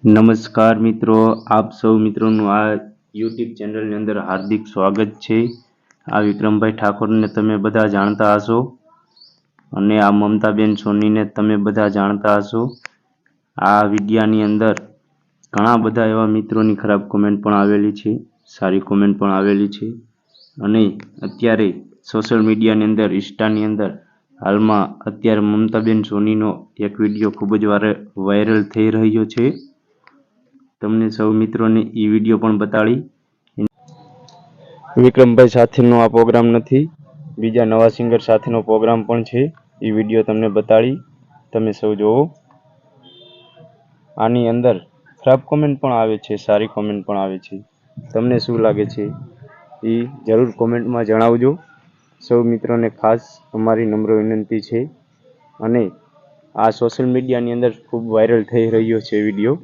નમસ્કાર મિત્રો, આપ સૌ મિત્રોનું આ યુટ્યુબ ચેનલની અંદર હાર્દિક સ્વાગત છે। આ વિક્રમભાઈ ઠાકોરને તમે બધા જાણતા હશો અને આ મમતાબેન સોનીને તમે બધા જાણતા હશો। આ વિડિયાની અંદર ઘણા બધા એવા મિત્રોની ખરાબ કોમેન્ટ પણ આવેલી છે, સારી કોમેન્ટ પણ આવેલી છે અને અત્યારે સોશિયલ મીડિયાની અંદર ઇન્સ્ટાની અંદર હાલમાં અત્યારે મમતાબેન સોનીનો એક વિડિયો ખૂબ જ વાયરલ થઈ રહ્યો છે। તમને સૌ મિત્રોને એ વિડિયો પણ બતાડી। વિક્રમભાઈ સાથેનો આ પ્રોગ્રામ નથી, બીજા નવા સિંગર સાથેનો પ્રોગ્રામ પણ છે। એ વિડિયો તમને બતાડી, તમે સૌ જોવો। આની અંદર ખરાબ કોમેન્ટ પણ આવે છે, સારી કોમેન્ટ પણ આવે છે। તમને શું લાગે છે એ જરૂર કોમેન્ટમાં જણાવજો। સૌ મિત્રોને ખાસ અમારી નમ્ર વિનંતી છે અને આ સોશિયલ મીડિયાની અંદર ખૂબ વાયરલ થઈ રહ્યો છે વિડિયો।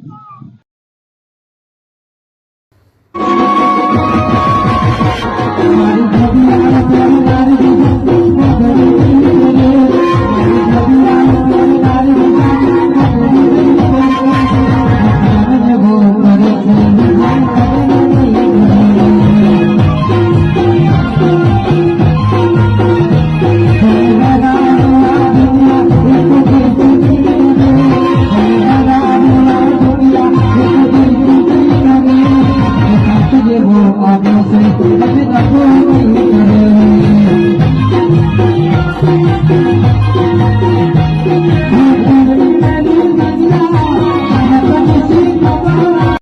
Thank you.